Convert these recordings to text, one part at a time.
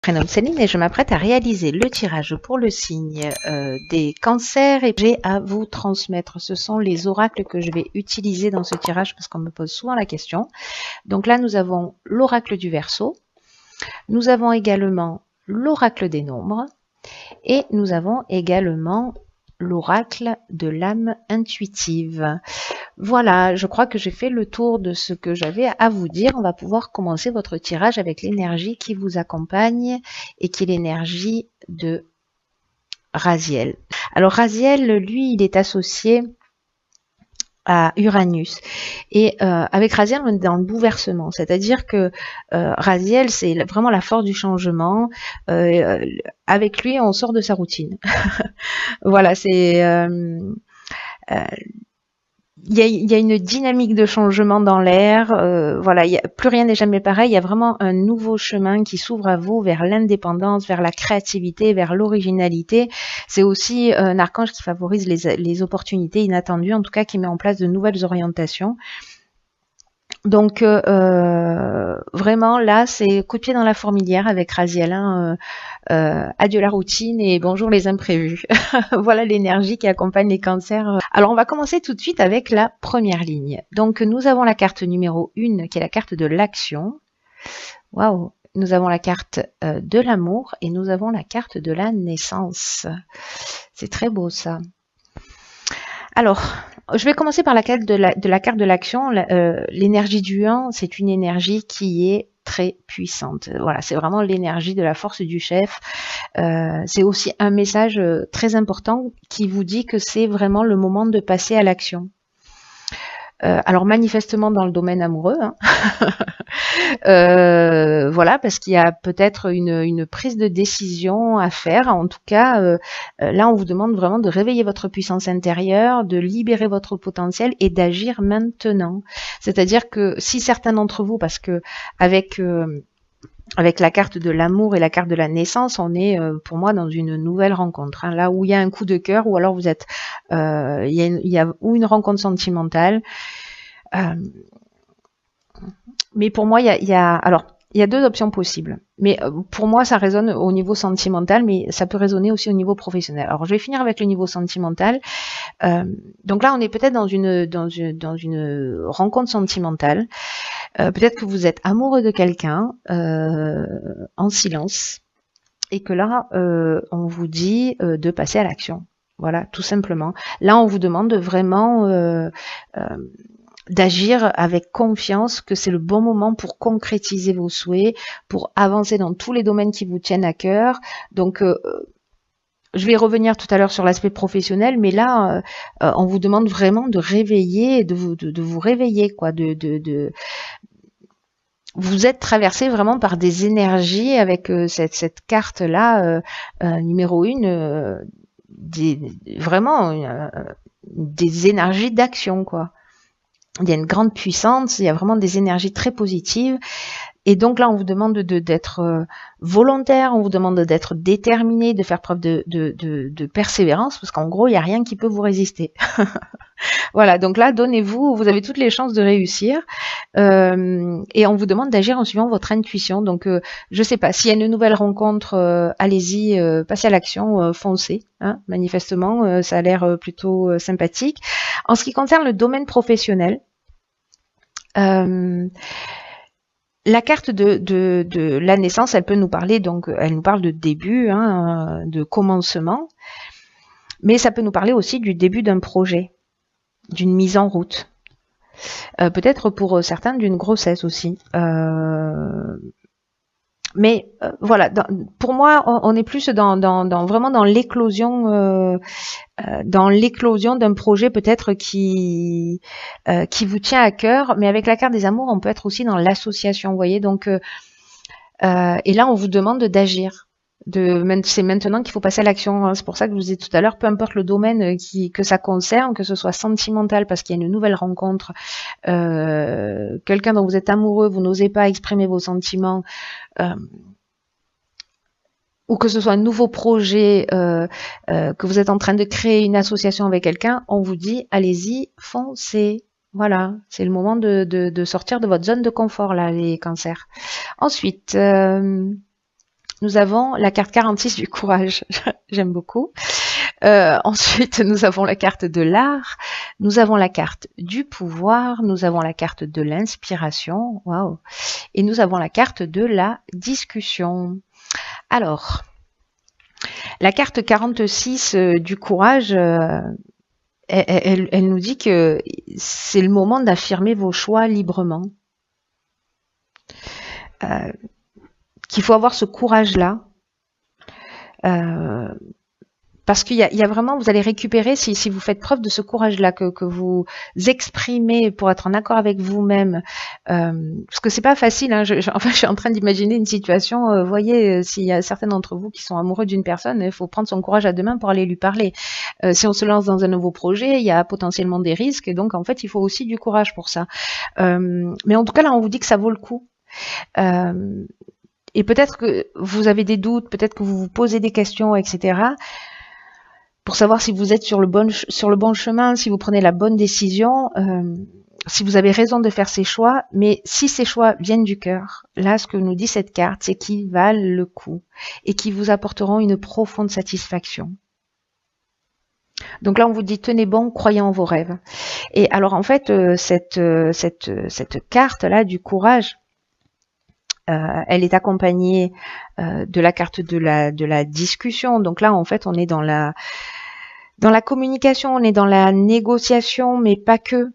Prénom Céline et je m'apprête à réaliser le tirage pour le signe des cancers et j'ai à vous transmettre. Ce sont les oracles que je vais utiliser dans ce tirage parce qu'on me pose souvent la question. Donc là, nous avons l'oracle du Verseau, nous avons également l'oracle des nombres et nous avons également l'oracle de l'âme intuitive. Voilà, je crois que j'ai fait le tour de ce que j'avais à vous dire. On va pouvoir commencer votre tirage avec l'énergie qui vous accompagne et qui est l'énergie de Raziel. Alors Raziel, lui, il est associé à Uranus. Et avec Raziel, on est dans le bouleversement. C'est-à-dire que Raziel, c'est vraiment la force du changement. Avec lui, on sort de sa routine. Voilà, c'est... il y a une dynamique de changement dans l'air. Voilà, plus rien n'est jamais pareil. Il y a vraiment un nouveau chemin qui s'ouvre à vous vers l'indépendance, vers la créativité, vers l'originalité. C'est aussi un archange qui favorise les opportunités inattendues, en tout cas qui met en place de nouvelles orientations. Donc vraiment là, c'est coup de pied dans la fourmilière avec Raziel. Adieu la routine et bonjour les imprévus. Voilà l'énergie qui accompagne les cancers. Alors on va commencer tout de suite avec la première ligne. Donc nous avons la carte numéro 1 qui est la carte de l'action. Waouh! Nous avons la carte de l'amour et nous avons la carte de la naissance. C'est très beau ça. Alors, je vais commencer par la carte de la carte de l'action. L'énergie du 1, c'est une énergie qui est très puissante. Voilà, c'est vraiment l'énergie de la force du chef. C'est aussi un message très important qui vous dit que c'est vraiment le moment de passer à l'action. Alors manifestement dans le domaine amoureux, hein. Voilà, parce qu'il y a peut-être une prise de décision à faire. En tout cas, là, on vous demande vraiment de réveiller votre puissance intérieure, de libérer votre potentiel et d'agir maintenant. C'est-à-dire que si certains d'entre vous, parce que avec la carte de l'amour et la carte de la naissance, on est pour moi dans une nouvelle rencontre. Hein, là où il y a un coup de cœur, ou alors vous êtes, il y a ou une rencontre sentimentale. Mais pour moi, il y a deux options possibles. Mais pour moi, ça résonne au niveau sentimental, mais ça peut résonner aussi au niveau professionnel. Alors, je vais finir avec le niveau sentimental. Donc là, on est peut-être dans une rencontre sentimentale. Peut-être que vous êtes amoureux de quelqu'un en silence et que là, on vous dit de passer à l'action. Voilà, tout simplement. Là, on vous demande vraiment d'agir avec confiance, que c'est le bon moment pour concrétiser vos souhaits, pour avancer dans tous les domaines qui vous tiennent à cœur. Donc, je vais revenir tout à l'heure sur l'aspect professionnel, mais là, on vous demande vraiment de réveiller, de vous réveiller, quoi, vous êtes traversé vraiment par des énergies avec cette carte-là, numéro 1, vraiment des énergies d'action, quoi. Il y a une grande puissance, il y a vraiment des énergies très positives. Et donc là, on vous demande d'être volontaire, on vous demande d'être déterminé, de faire preuve de persévérance, parce qu'en gros, il n'y a rien qui peut vous résister. Voilà, donc là, donnez-vous, vous avez toutes les chances de réussir. Et on vous demande d'agir en suivant votre intuition. Donc, je sais pas, s'il y a une nouvelle rencontre, allez-y, passez à l'action, foncez. Hein, manifestement, ça a l'air plutôt sympathique. En ce qui concerne le domaine professionnel, la carte de la naissance, elle peut nous parler, donc elle nous parle de début, hein, de commencement, mais ça peut nous parler aussi du début d'un projet, d'une mise en route. Peut-être pour certains d'une grossesse aussi. Mais voilà, pour moi, on est plus vraiment dans l'éclosion d'un projet peut-être qui vous tient à cœur. Mais avec la carte des amours, on peut être aussi dans l'association, vous voyez. Donc, et là, on vous demande d'agir. C'est maintenant qu'il faut passer à l'action. Hein. C'est pour ça que je vous ai dit tout à l'heure, peu importe le domaine que ça concerne, que ce soit sentimental parce qu'il y a une nouvelle rencontre, quelqu'un dont vous êtes amoureux, vous n'osez pas exprimer vos sentiments, ou que ce soit un nouveau projet, que vous êtes en train de créer une association avec quelqu'un, on vous dit allez-y, foncez. Voilà, c'est le moment de sortir de votre zone de confort là, les cancers. Ensuite, nous avons la carte 46 du courage. J'aime beaucoup. Ensuite, nous avons la carte de l'art, nous avons la carte du pouvoir, nous avons la carte de l'inspiration, waouh, et nous avons la carte de la discussion. Alors, la carte 46 du courage, elle nous dit que c'est le moment d'affirmer vos choix librement. Qu'il faut avoir ce courage-là. Parce qu'il y a vraiment, vous allez récupérer, si vous faites preuve de ce courage-là, que vous exprimez pour être en accord avec vous-même, parce que c'est pas facile, hein, enfin, je suis en train d'imaginer une situation, vous voyez, s'il y a certains d'entre vous qui sont amoureux d'une personne, il faut prendre son courage à deux mains pour aller lui parler. Si on se lance dans un nouveau projet, il y a potentiellement des risques, et donc en fait, il faut aussi du courage pour ça. Mais en tout cas, là, on vous dit que ça vaut le coup. Et peut-être que vous avez des doutes, peut-être que vous vous posez des questions, etc., pour savoir si vous êtes sur le bon chemin, si vous prenez la bonne décision, si vous avez raison de faire ces choix. Mais si ces choix viennent du cœur, là, ce que nous dit cette carte, c'est qu'ils valent le coup et qu'ils vous apporteront une profonde satisfaction. Donc là, on vous dit, tenez bon, croyez en vos rêves. Et alors, en fait, cette carte-là du courage, elle est accompagnée de la carte de la discussion. Donc là, en fait, on est dans la communication, on est dans la négociation, mais pas que.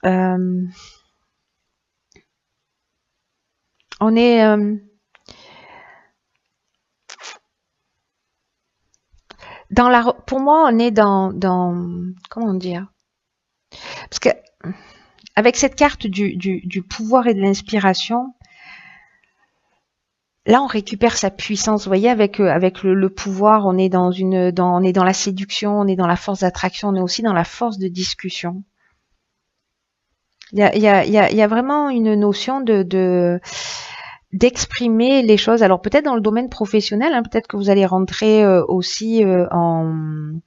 On est pour moi, on est dans comment dire? Parce que avec cette carte du pouvoir et de l'inspiration, là, on récupère sa puissance. Vous voyez, avec le pouvoir, on est dans la séduction, on est dans la force d'attraction, on est aussi dans la force de discussion. Il y a vraiment une notion d'exprimer les choses. Alors peut-être dans le domaine professionnel, hein, peut-être que vous allez rentrer aussi en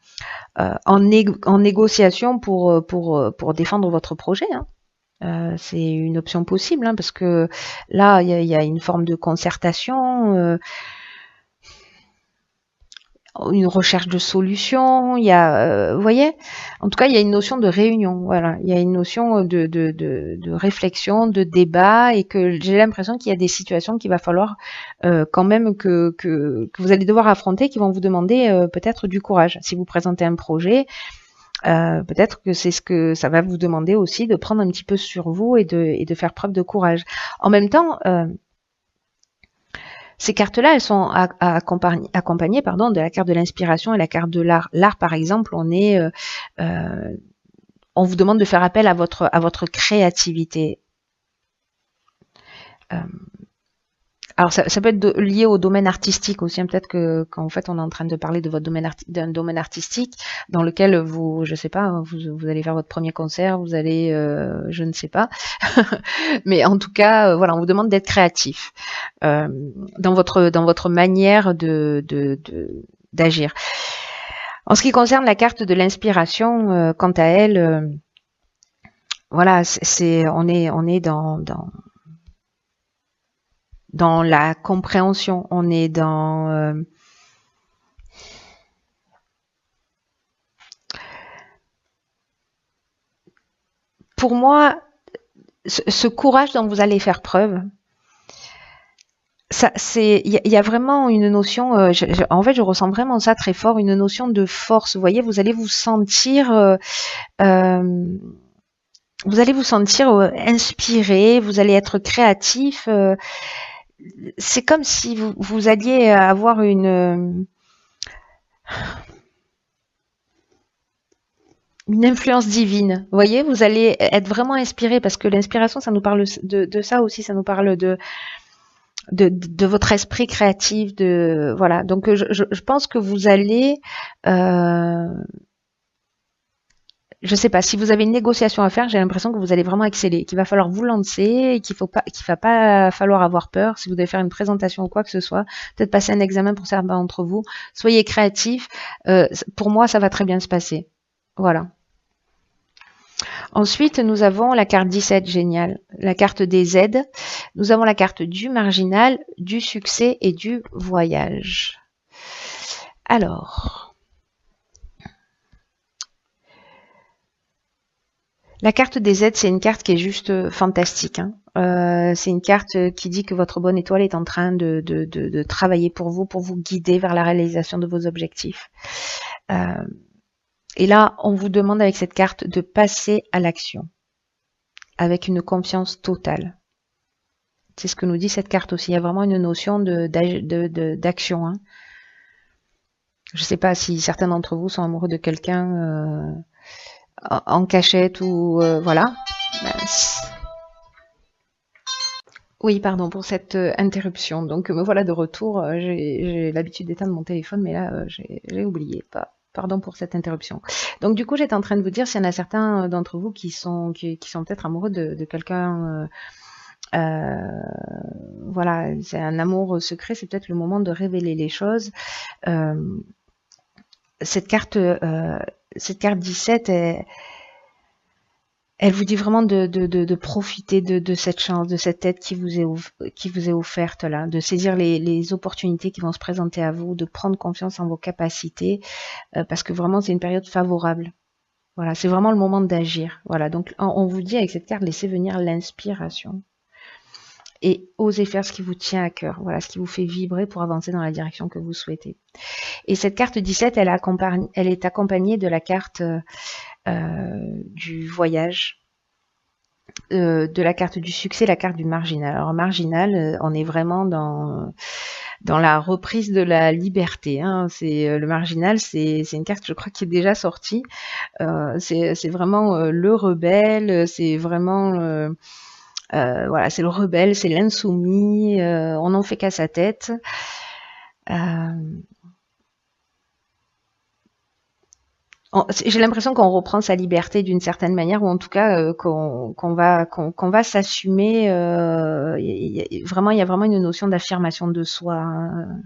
négociation pour défendre votre projet. Hein. C'est une option possible, hein, parce que là, il y a une forme de concertation, une recherche de solutions, il y a, vous voyez, en tout cas, il y a une notion de réunion, voilà, il y a une notion de réflexion, de débat, et que j'ai l'impression qu'il y a des situations qu'il va falloir quand même que vous allez devoir affronter, qui vont vous demander peut-être du courage. Si vous présentez un projet, peut-être que c'est ce que ça va vous demander aussi, de prendre un petit peu sur vous et de faire preuve de courage. En même temps, ces cartes-là, elles sont accompagnées de la carte de l'inspiration et la carte de l'art. L'art, par exemple, on vous demande de faire appel à votre créativité. Alors ça peut être lié au domaine artistique aussi, hein. Peut-être qu'en fait on est en train de parler de votre d'un domaine artistique dans lequel je sais pas, vous allez faire votre premier concert, vous allez, je ne sais pas, mais en tout cas, voilà, on vous demande d'être créatif dans votre manière d'agir. En ce qui concerne la carte de l'inspiration, quant à elle, voilà, on est dans la compréhension, on est dans pour moi, ce courage dont vous allez faire preuve, il y a vraiment une notion, en fait je ressens vraiment ça très fort, une notion de force. Vous voyez, vous allez vous sentir inspiré, vous allez être créatif. C'est comme si vous alliez avoir une influence divine. Vous voyez, vous allez être vraiment inspiré, parce que l'inspiration, ça nous parle de ça aussi, ça nous parle de votre esprit créatif, voilà. Donc je pense que vous allez je sais pas, si vous avez une négociation à faire, j'ai l'impression que vous allez vraiment exceller, qu'il va falloir vous lancer, et qu'il va pas falloir avoir peur. Si vous devez faire une présentation ou quoi que ce soit, peut-être passer un examen pour certains d'entre vous, soyez créatifs. Pour moi, ça va très bien se passer. Voilà. Ensuite, nous avons la carte 17, génial, la carte des aides. Nous avons la carte du marginal, du succès et du voyage. Alors, la carte des aides, c'est une carte qui est juste fantastique, hein. C'est une carte qui dit que votre bonne étoile est en train de travailler pour vous guider vers la réalisation de vos objectifs. Et là, on vous demande avec cette carte de passer à l'action avec une confiance totale. C'est ce que nous dit cette carte aussi. Il y a vraiment une notion d'action, hein. Je ne sais pas si certains d'entre vous sont amoureux de quelqu'un en cachette ou voilà. Oui, pardon pour cette interruption. Donc me voilà de retour. J'ai l'habitude d'éteindre mon téléphone, mais là j'ai oublié. Pardon pour cette interruption. Donc du coup, j'étais en train de vous dire s'il y en a certains d'entre vous qui sont peut-être amoureux de quelqu'un. Voilà, c'est un amour secret. C'est peut-être le moment de révéler les choses. Cette carte 17 elle vous dit vraiment de profiter de cette chance, de cette aide qui vous est offerte là, de saisir les opportunités qui vont se présenter à vous, de prendre confiance en vos capacités, parce que vraiment c'est une période favorable. Voilà, c'est vraiment le moment d'agir. Voilà, donc on vous dit avec cette carte, laissez venir l'inspiration et osez faire ce qui vous tient à cœur. Voilà, ce qui vous fait vibrer pour avancer dans la direction que vous souhaitez. Et cette carte 17, elle est accompagnée de la carte du voyage, de la carte du succès, la carte du marginal. Alors marginal, on est vraiment dans la reprise de la liberté, hein. C'est le marginal, c'est une carte, je crois, qui est déjà sortie. C'est vraiment le rebelle, c'est vraiment voilà, c'est le rebelle, c'est l'insoumis, on n'en fait qu'à sa tête. J'ai l'impression qu'on reprend sa liberté d'une certaine manière, ou en tout cas qu'on va s'assumer. Vraiment, il y a vraiment une notion d'affirmation de soi, hein,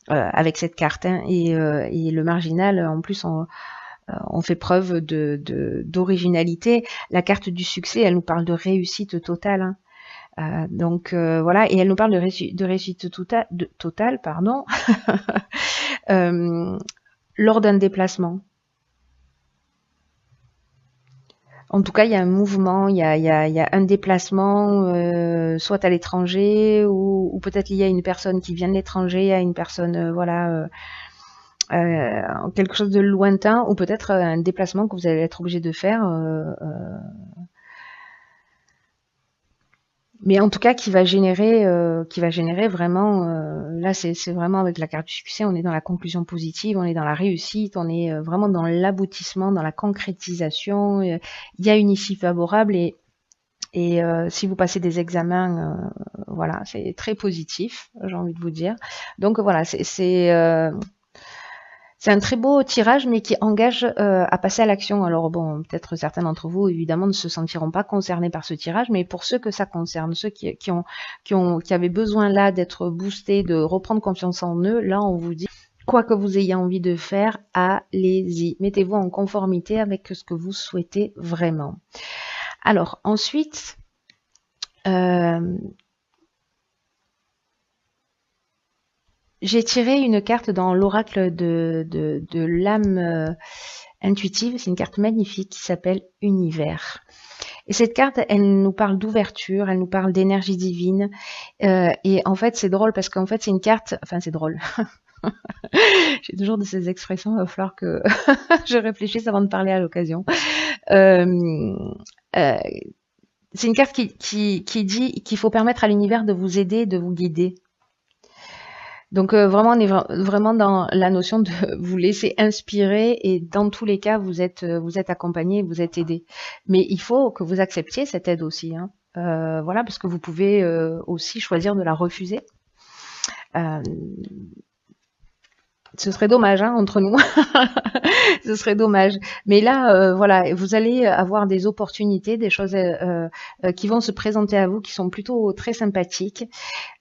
avec cette carte, hein. Et le marginal, en plus, on fait preuve d'originalité. La carte du succès, elle nous parle de réussite totale, hein. Donc voilà, et elle nous parle de réussite totale, pardon, lors d'un déplacement. En tout cas, il y a un mouvement, il y a un déplacement, soit à l'étranger ou peut-être lié à une personne qui vient de l'étranger, à une personne, voilà, quelque chose de lointain, ou peut-être un déplacement que vous allez être obligé de faire. Mais en tout cas, qui va générer vraiment, là, c'est vraiment avec la carte du succès, on est dans la conclusion positive, on est dans la réussite, on est vraiment dans l'aboutissement, dans la concrétisation. Il y a une issue favorable et si vous passez des examens, voilà, c'est très positif, j'ai envie de vous dire. Donc voilà, c'est un très beau tirage, mais qui engage à passer à l'action. Alors bon, peut-être certains d'entre vous, évidemment, ne se sentiront pas concernés par ce tirage, mais pour ceux que ça concerne, ceux qui avaient besoin là d'être boostés, de reprendre confiance en eux, là, on vous dit, quoi que vous ayez envie de faire, allez-y. Mettez-vous en conformité avec ce que vous souhaitez vraiment. Alors, ensuite, j'ai tiré une carte dans l'oracle de l'âme intuitive. C'est une carte magnifique qui s'appelle Univers. Et cette carte, elle nous parle d'ouverture, elle nous parle d'énergie divine. Et en fait, c'est drôle parce qu'en fait, c'est une carte... Enfin, c'est drôle. J'ai toujours de ces expressions, il va falloir que je réfléchisse avant de parler à l'occasion. C'est une carte qui dit qu'il faut permettre à l'univers de vous aider, de vous guider. Donc vraiment, on est vraiment dans la notion de vous laisser inspirer et dans tous les cas, vous êtes accompagné, vous êtes aidé. Mais il faut que vous acceptiez cette aide aussi, hein. Voilà, parce que vous pouvez aussi choisir de la refuser. Ce serait dommage, hein, entre nous. Ce serait dommage. Mais là, voilà, vous allez avoir des opportunités, des choses qui vont se présenter à vous, qui sont plutôt très sympathiques.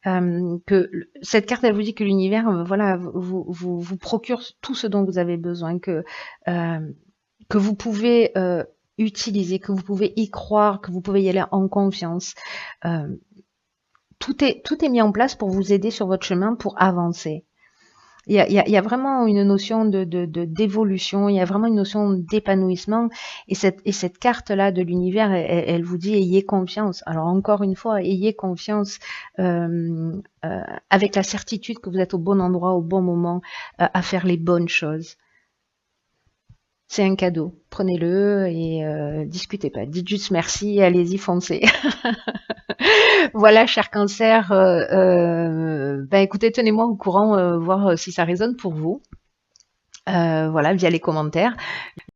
Que cette carte, elle vous dit que l'univers, voilà, vous procure tout ce dont vous avez besoin, que vous pouvez utiliser, que vous pouvez y croire, que vous pouvez y aller en confiance. Tout est mis en place pour vous aider sur votre chemin pour avancer. Il y a vraiment une notion d'évolution, il y a vraiment une notion d'épanouissement. Et cette carte-là de l'univers, elle vous dit ayez confiance. Alors encore une fois, ayez confiance avec la certitude que vous êtes au bon endroit, au bon moment, à faire les bonnes choses. C'est un cadeau. Prenez-le et discutez pas. Dites juste merci et allez-y, foncez. Voilà, cher cancer. Ben écoutez, tenez-moi au courant, voir si ça résonne pour vous. Voilà, via les commentaires.